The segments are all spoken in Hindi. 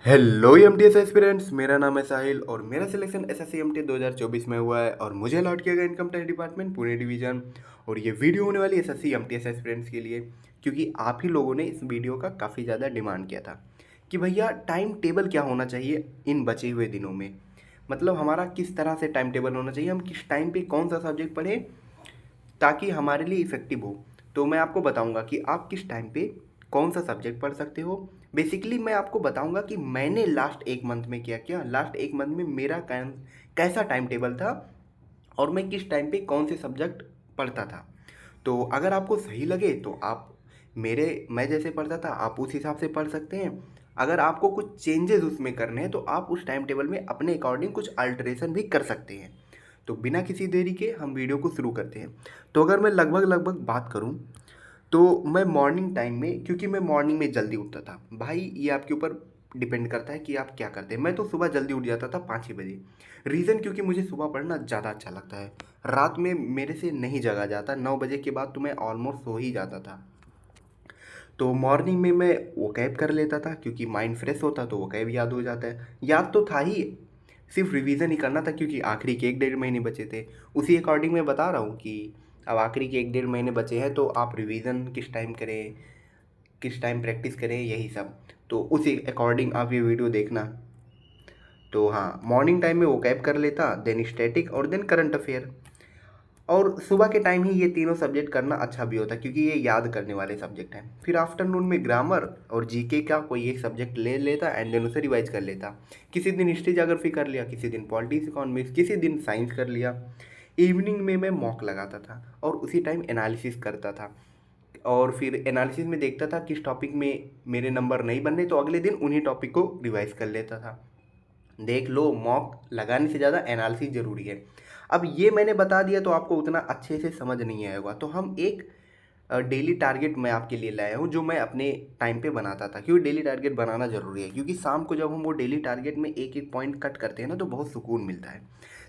हेलो एमटीएस एस्पिरेंट्स, मेरा नाम है साहिल और मेरा सिलेक्शन एसएससी एमटी 2024 में हुआ है और मुझे अलॉट किया गया income tax department Pune division. और ये वीडियो होने वाली एसएससी एमटीएस एस्पिरेंट्स के लिए, क्योंकि आप ही लोगों ने इस वीडियो का काफ़ी ज़्यादा डिमांड किया था कि भैया टाइम टेबल क्या होना चाहिए इन बचे हुए दिनों में। मतलब हमारा किस तरह से टाइम टेबल होना चाहिए, हम किस टाइम पे कौन सा सब्जेक्ट पढ़ें ताकि हमारे लिए इफ़ेक्टिव हो। तो मैं आपको बताऊंगा कि आप किस टाइम पे कौन सा सब्जेक्ट पढ़ सकते हो। बेसिकली मैं आपको बताऊंगा कि मैंने लास्ट एक मंथ में क्या किया, लास्ट एक मंथ में मेरा कैसा टाइम टेबल था और मैं किस टाइम पे कौन से सब्जेक्ट पढ़ता था। तो अगर आपको सही लगे तो आप मैं जैसे पढ़ता था आप उस हिसाब से पढ़ सकते हैं। अगर आपको कुछ चेंजेस उसमें करने हैं तो आप उस टाइम टेबल में अपने अकॉर्डिंग कुछ अल्टरेशन भी कर सकते हैं। तो बिना किसी देरी के हम वीडियो को शुरू करते हैं। तो अगर मैं लगभग लगभग बात करूं तो मैं मॉर्निंग टाइम में, क्योंकि मैं मॉर्निंग में जल्दी उठता था, भाई ये आपके ऊपर डिपेंड करता है कि आप क्या करते हैं। मैं तो सुबह जल्दी उठ जाता था 5-6 बजे। रीज़न क्योंकि मुझे सुबह पढ़ना ज़्यादा अच्छा लगता है। रात में मेरे से नहीं जगा जाता, 9 बजे के बाद तो मैं ऑलमोस्ट सो ही जाता था। तो मॉर्निंग में मैं वो कैब कर लेता था क्योंकि माइंड फ्रेश होता तो वो कैब याद हो जाता है। याद तो था ही, सिर्फ रिवीजन ही करना था क्योंकि आखिरी के 1-1.5 महीने बचे थे। उसी अकॉर्डिंग मैं बता रहा हूँ कि अब आखिरी के 1-1.5 महीने बचे हैं तो आप रिवीजन किस टाइम करें, किस टाइम प्रैक्टिस करें, यही सब। तो उसी अकॉर्डिंग आप ये वीडियो देखना। तो हाँ, मॉर्निंग टाइम में वो कैब कर लेता, देन स्टैटिक और देन करंट अफेयर। और सुबह के टाइम ही ये तीनों सब्जेक्ट करना अच्छा भी होता है क्योंकि ये याद करने वाले सब्जेक्ट हैं। फिर आफ्टरनून में ग्रामर और जीके का कोई एक सब्जेक्ट ले लेता एंड देन उसे रिवाइज कर लेता। किसी दिन हिस्ट्री ज्योग्राफी कर लिया, किसी दिन पॉलिटिक्स इकोनॉमिक्स, किसी दिन साइंस कर लिया। इवनिंग में मैं मॉक लगाता था और उसी टाइम एनालिसिस करता था। और फिर एनालिसिस में देखता था किस टॉपिक में मेरे नंबर नहीं बन रहे तो अगले दिन उन्हीं टॉपिक को रिवाइज कर लेता था। देख लो, मॉक लगाने से ज़्यादा एनालिसिस ज़रूरी है। अब ये मैंने बता दिया तो आपको उतना अच्छे से समझ नहीं आएगा, तो हम एक डेली टारगेट मैं आपके लिए लाया हूँ जो मैं अपने टाइम पे बनाता था, क्योंकि डेली टारगेट बनाना ज़रूरी है क्योंकि शाम को जब हम वो डेली टारगेट में एक एक पॉइंट कट करते हैं ना तो बहुत सुकून मिलता है।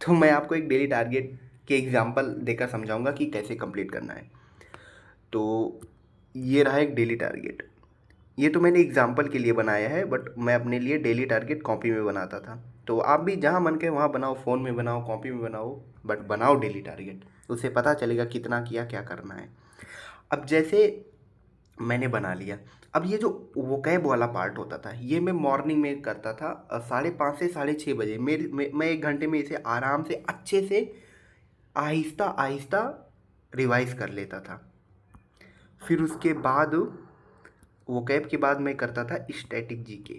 तो मैं आपको एक डेली टारगेट के एग्जाम्पल देकर समझाऊंगा कि कैसे कंप्लीट करना है। तो ये रहा एक डेली टारगेट। ये तो मैंने एग्जाम्पल के लिए बनाया है, बट मैं अपने लिए डेली टारगेट कॉपी में बनाता था। तो आप भी जहाँ मन के वहाँ बनाओ, फ़ोन में बनाओ, कॉपी में बनाओ, बट बनाओ डेली टारगेट। उससे पता चलेगा कितना किया, क्या करना है। अब जैसे मैंने बना लिया, अब ये जो वोकैब वाला पार्ट होता था ये मैं मॉर्निंग में करता था 5:30 से 6:30 बजे। मैं 1 घंटे में इसे आराम से अच्छे से आहिस्ता आहिस्ता रिवाइज कर लेता था। फिर उसके बाद वोकैब के बाद मैं करता था स्टैटिक जीके।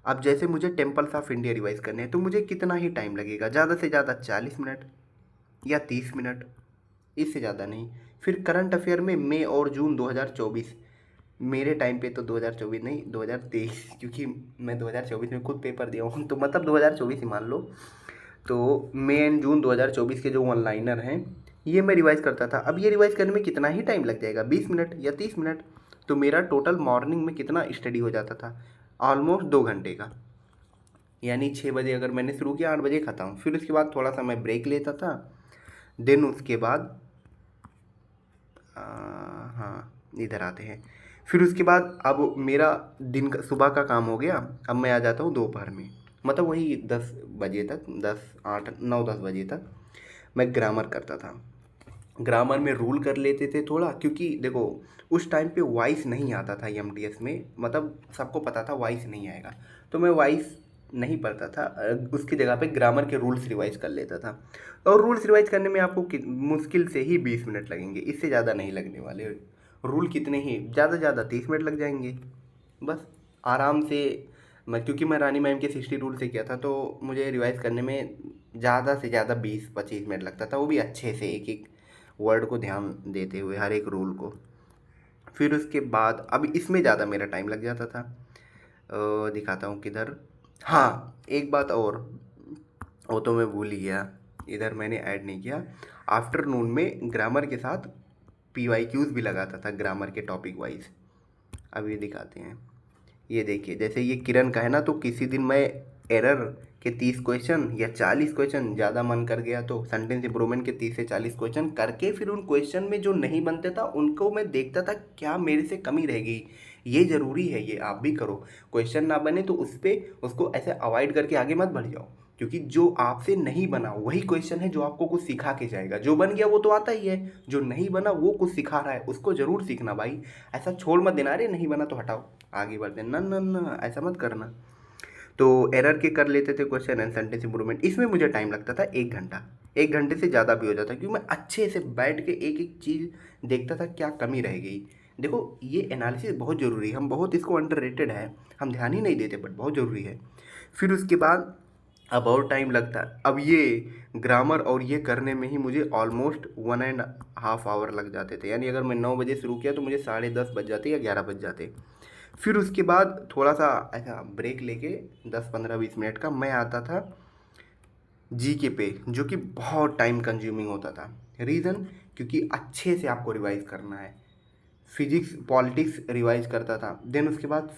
अब जैसे मुझे टेम्पल्स ऑफ इंडिया रिवाइज करने हैं तो मुझे कितना ही टाइम लगेगा, ज़्यादा से ज़्यादा 40 मिनट या 30 मिनट, इससे ज़्यादा नहीं। फिर करंट अफेयर में मई और जून 2024, मेरे टाइम पे तो 2024 नहीं 2023, क्योंकि मैं 2024 में खुद पेपर दिया हूँ तो मतलब 2024 ही मान लो। तो मई एंड जून 2024 के जो वन लाइनर हैं ये मैं रिवाइज करता था। अब ये रिवाइज करने में कितना ही टाइम लग जाएगा, 20 मिनट या 30 मिनट। तो मेरा टोटल मॉर्निंग में कितना स्टडी हो जाता था, ऑलमोस्ट 2 घंटे का। यानी 6 बजे अगर मैंने शुरू किया, 8 बजे ख़त्म। फिर उसके बाद थोड़ा सा मैं ब्रेक लेता था। देन उसके बाद हाँ, इधर आते हैं। फिर उसके बाद अब मेरा दिन का सुबह का काम हो गया। अब मैं आ जाता हूँ दोपहर में, मतलब वही 10 बजे तक, 10, 8, 9, 10 बजे तक मैं ग्रामर करता था। ग्रामर में रूल कर लेते थे थोड़ा, क्योंकि देखो उस टाइम पे वॉइस नहीं आता था एमटीएस में, मतलब सबको पता था वॉइस नहीं आएगा। तो मैं वॉइस नहीं पढ़ता था, उसकी जगह पे ग्रामर के रूल्स रिवाइज कर लेता था। और रूल्स रिवाइज करने में आपको मुश्किल से ही 20 मिनट लगेंगे, इससे ज़्यादा नहीं लगने वाले। रूल कितने ही, ज़्यादा से ज़्यादा 30 मिनट लग जाएंगे बस, आराम से। क्योंकि मैं रानी मैम के 60 रूल से किया था तो मुझे रिवाइज करने में ज़्यादा से ज़्यादा 20-25 मिनट लगता था, वो भी अच्छे से एक एक वर्ड को ध्यान देते हुए, हर एक रूल को। फिर उसके बाद अब इसमें ज़्यादा मेरा टाइम लग जाता था। दिखाता हूँ किधर। हाँ, एक बात और, वो तो मैं भूल ही गया, इधर मैंने ऐड नहीं किया। आफ्टरनून में ग्रामर के साथ PYQs भी लगाता था, ग्रामर के टॉपिक वाइज। अब ये दिखाते हैं। ये देखिए, जैसे ये किरण का है ना, तो किसी दिन मैं एरर के 30 क्वेश्चन या 40 क्वेश्चन, ज़्यादा मन कर गया तो सेंटेंस इंप्रूवमेंट के 30 से 40 क्वेश्चन करके फिर उन क्वेश्चन में जो नहीं बनते था उनको मैं देखता था क्या मेरे से कमी रह गई। ये ज़रूरी है, ये आप भी करो। क्वेश्चन ना बने तो उसको ऐसे अवॉइड करके आगे मत बढ़ जाओ, क्योंकि जो आपसे नहीं बना वही क्वेश्चन है जो आपको कुछ सिखा के जाएगा। जो बन गया वो तो आता ही है, जो नहीं बना वो कुछ सिखा रहा है, उसको ज़रूर सीखना भाई। ऐसा छोड़ मत देना, अरे नहीं बना तो हटाओ आगे बढ़ते, ना ना ना, ऐसा मत करना। तो एरर के कर लेते थे क्वेश्चन एंड सेंटेंस इंप्रूवमेंट। इसमें मुझे टाइम लगता था 1 घंटा, 1 घंटे से ज़्यादा भी हो जाता, क्योंकि मैं अच्छे से बैठ के एक एक चीज़ देखता था क्या कमी रह गई। देखो ये एनालिसिस बहुत ज़रूरी है, हम बहुत इसको अंडररेटेड है, हम ध्यान ही नहीं देते, बट बहुत ज़रूरी है। फिर उसके बाद अब और टाइम लगता है। अब ये ग्रामर और ये करने में ही मुझे ऑलमोस्ट 1.5 आवर लग जाते थे, यानी अगर मैं 9 बजे शुरू किया तो मुझे 10:30 बज जाते या 11 बज जाते। फिर उसके बाद थोड़ा सा ऐसा ब्रेक लेके 10-15-20 मिनट का मैं आता था जीके पे, जो कि बहुत टाइम कंज्यूमिंग होता था। रीज़न, क्योंकि अच्छे से आपको रिवाइज करना है। फिजिक्स पॉलिटिक्स रिवाइज करता था, देन उसके बाद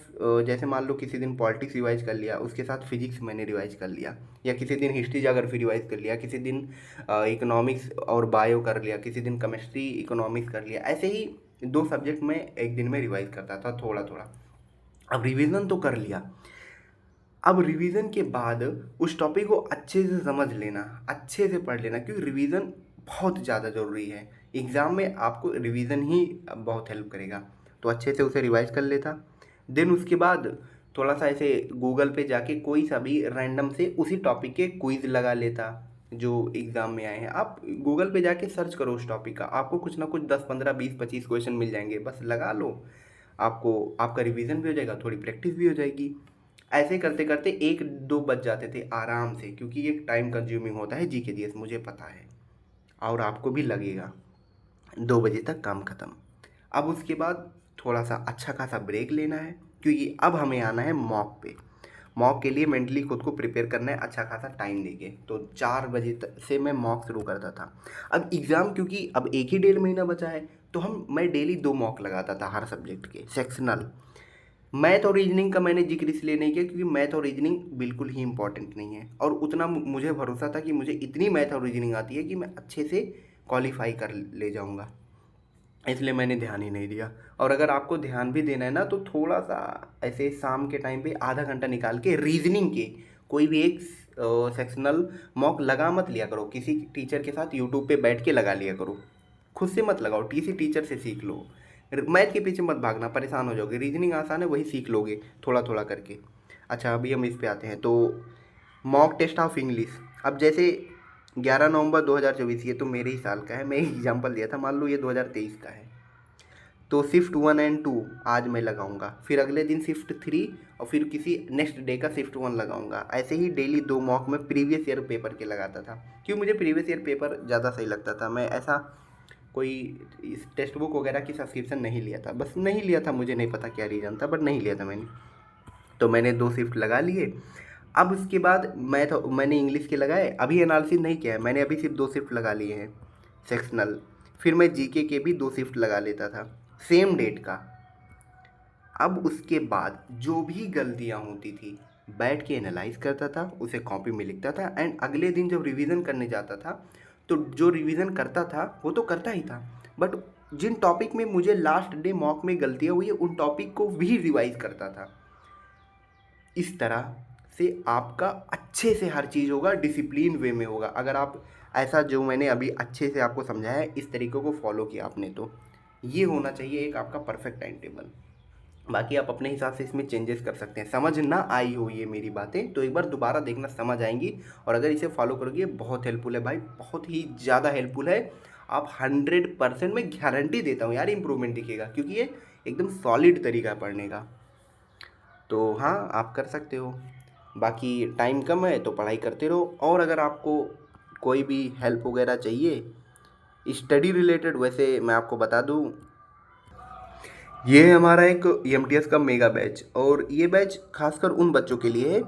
जैसे मान लो किसी दिन पॉलिटिक्स रिवाइज कर लिया, उसके साथ फिजिक्स मैंने रिवाइज कर लिया, या किसी दिन हिस्ट्री जाग्राफी रिवाइज कर लिया, किसी दिन इकोनॉमिक्स और बायो कर लिया, किसी दिन केमिस्ट्री इकोनॉमिक्स कर लिया। ऐसे ही 2 सब्जेक्ट में एक दिन में रिवाइज करता था थोड़ा थोड़ा। अब रिवीजन तो कर लिया, अब रिवीजन के बाद उस टॉपिक को अच्छे से समझ लेना, अच्छे से पढ़ लेना, क्योंकि रिवीजन बहुत ज़्यादा ज़रूरी है। एग्ज़ाम में आपको रिवीजन ही बहुत हेल्प करेगा। तो अच्छे से उसे रिवाइज कर लेता। देन उसके बाद थोड़ा सा ऐसे गूगल पे जाके कोई सा भी रैंडम से उसी टॉपिक के क्विज़ लगा लेता जो एग्ज़ाम में आए हैं। आप गूगल पे जाके सर्च करो उस टॉपिक का, आपको कुछ ना कुछ 10-15-20-25 क्वेश्चन मिल जाएंगे, बस लगा लो। आपको आपका रिवीजन भी हो जाएगा, थोड़ी प्रैक्टिस भी हो जाएगी। ऐसे करते करते 1-2 बज जाते थे आराम से, क्योंकि ये टाइम कंज्यूमिंग होता है जीके जीएस, मुझे पता है और आपको भी लगेगा। 2 बजे तक काम ख़त्म। अब उसके बाद थोड़ा सा अच्छा खासा ब्रेक लेना है, क्योंकि अब हमें आना है मॉक पे। मॉक के लिए मेंटली खुद को प्रिपेयर करना है अच्छा खासा टाइम देके। तो 4 बजे तक से मैं मॉक शुरू करता था। अब एग्ज़ाम क्योंकि अब एक ही 1.5 महीना बचा है, तो मैं डेली 2 मॉक लगाता था हर सब्जेक्ट के सेक्शनल। मैथ और रीजनिंग का मैंने जिक्र इसलिए नहीं किया क्योंकि मैथ और रीजनिंग बिल्कुल ही इंपॉर्टेंट नहीं है, और उतना मुझे भरोसा था कि मुझे इतनी मैथ और रीजनिंग आती है कि मैं अच्छे से क्वालिफाई कर ले जाऊंगा, इसलिए मैंने ध्यान ही नहीं दिया। और अगर आपको ध्यान भी देना है ना, तो थोड़ा सा ऐसे शाम के टाइम पे आधा घंटा निकाल के रीजनिंग के कोई भी एक सेक्शनल मॉक लगा मत लिया करो, किसी टीचर के साथ यूट्यूब पे बैठ के लगा लिया करो। खुद से मत लगाओ, किसी टीचर से सीख लो। मैथ के पीछे मत भागना, परेशान हो जाओगे। रीजनिंग आसान है, वही सीख लोगे थोड़ा थोड़ा करके। अच्छा अभी हम इस पे आते हैं, तो मॉक टेस्ट ऑफ इंग्लिश। अब जैसे 11 नवंबर 2024, ये तो मेरे ही साल का है, मैं एग्जांपल दिया था, मान लो ये 2023 का है, तो शिफ्ट 1 और 2 आज मैं लगाऊंगा, फिर अगले दिन शिफ्ट 3, और फिर किसी नेक्स्ट डे का शिफ्ट 1 लगाऊंगा। ऐसे ही डेली 2 मॉक में प्रीवियस ईयर पेपर के लगाता था, क्यों मुझे प्रीवियस ईयर पेपर ज़्यादा सही लगता था। मैं ऐसा कोई इस टेक्स्ट बुक वगैरह की सब्सक्रिप्शन नहीं लिया था, बस नहीं लिया था, मुझे नहीं पता क्या रीज़न था, बट नहीं लिया था मैंने। तो मैंने 2 शिफ्ट लगा लिए। अब उसके बाद मैंने इंग्लिश के लगाए, अभी एनालिसिस नहीं किया है मैंने, अभी सिर्फ 2 शिफ्ट लगा लिए हैं सेक्शनल। फिर मैं जीके के भी 2 शिफ्ट लगा लेता था सेम डेट का। अब उसके बाद जो भी गलतियाँ होती थी बैठ के एनालाइज करता था, उसे कॉपी में लिखता था, एंड अगले दिन जब रिवीजन करने जाता था तो जो रिवीजन करता था वो तो करता ही था, बट जिन टॉपिक में मुझे लास्ट डे मॉक में गलतियाँ हुई है उन टॉपिक को भी रिवाइज करता था। इस तरह से आपका अच्छे से हर चीज़ होगा, डिसिप्लिन वे में होगा। अगर आप ऐसा जो मैंने अभी अच्छे से आपको समझाया है इस तरीक़े को फॉलो किया आपने, तो ये होना चाहिए एक आपका परफेक्ट टाइम टेबल। बाकी आप अपने हिसाब से इसमें चेंजेस कर सकते हैं। समझ ना आई हो ये मेरी बातें तो एक बार दोबारा देखना, समझ आएंगी। और अगर इसे फॉलो करोगे बहुत हेल्पफुल है भाई, बहुत ही ज़्यादा हेल्पफुल है। आप 100% मैं गारंटी देता हूँ यार इम्प्रूवमेंट दिखेगा, क्योंकि ये एकदम सॉलिड तरीका है पढ़ने का। तो हाँ आप कर सकते हो। बाकी टाइम कम है तो पढ़ाई करते रहो, और अगर आपको कोई भी हेल्प वगैरह चाहिए स्टडी रिलेटेड, वैसे मैं आपको बता दूँ, ये है हमारा एक एमटीएस का मेगा बैच, और ये बैच खासकर उन बच्चों के लिए है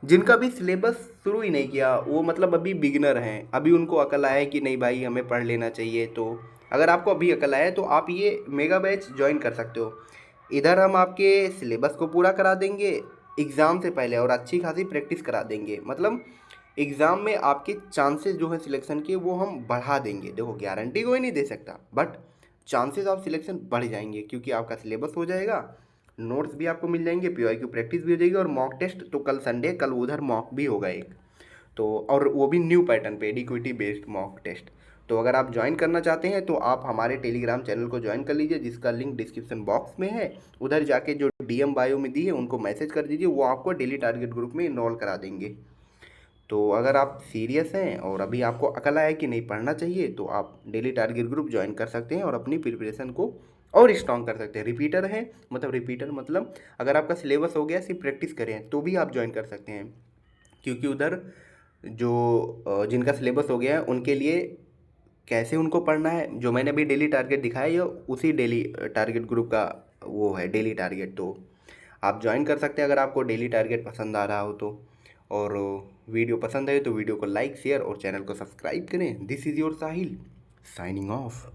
जिनका भी सिलेबस शुरू ही नहीं किया, वो मतलब अभी बिगिनर हैं, अभी उनको अकल आया है कि नहीं भाई हमें पढ़ लेना चाहिए। तो अगर आपको अभी अकल आया है तो आप ये मेगा बैच ज्वाइन कर सकते हो। इधर हम आपके सिलेबस को पूरा करा देंगे, एग्ज़ाम से पहले और अच्छी खासी प्रैक्टिस करा देंगे। मतलब एग्ज़ाम में आपके चांसेस जो है सिलेक्शन के वो हम बढ़ा देंगे। देखो गारंटी कोई नहीं दे सकता, बट चांसेस ऑफ सिलेक्शन बढ़ जाएंगे क्योंकि आपका सिलेबस हो जाएगा, नोट्स भी आपको मिल जाएंगे, पीवाईक्यू प्रैक्टिस भी हो जाएगी, और मॉक टेस्ट तो कल संडे, कल उधर मॉक भी होगा एक, तो और वो भी न्यू पैटर्न पे एडिक्विटी बेस्ड मॉक टेस्ट। तो अगर आप ज्वाइन करना चाहते हैं तो आप हमारे टेलीग्राम चैनल को ज्वाइन कर लीजिए, जिसका लिंक डिस्क्रिप्शन बॉक्स में है। उधर जाके जो डीएम बायो में दी है उनको मैसेज कर दीजिए, वो आपको डेली टारगेट ग्रुप में इनरोल करा देंगे। तो अगर आप सीरियस हैं और अभी आपको अकल आया कि नहीं पढ़ना चाहिए, तो आप डेली टारगेट ग्रुप ज्वाइन कर सकते हैं और अपनी प्रिपरेशन को और स्ट्रॉन्ग कर सकते हैं। रिपीटर है, मतलब रिपीटर मतलब अगर आपका सिलेबस हो गया सिर्फ प्रैक्टिस करें तो भी आप ज्वाइन कर सकते हैं, क्योंकि उधर जो जिनका सिलेबस हो गया है उनके लिए कैसे उनको पढ़ना है, जो मैंने अभी डेली टारगेट दिखाया, ये उसी डेली टारगेट ग्रुप का वो है डेली टारगेट। तो आप ज्वाइन कर सकते हैं अगर आपको डेली टारगेट पसंद आ रहा हो तो। और वीडियो पसंद आए तो वीडियो को लाइक शेयर और चैनल को सब्सक्राइब करें। This is your Sahil signing off.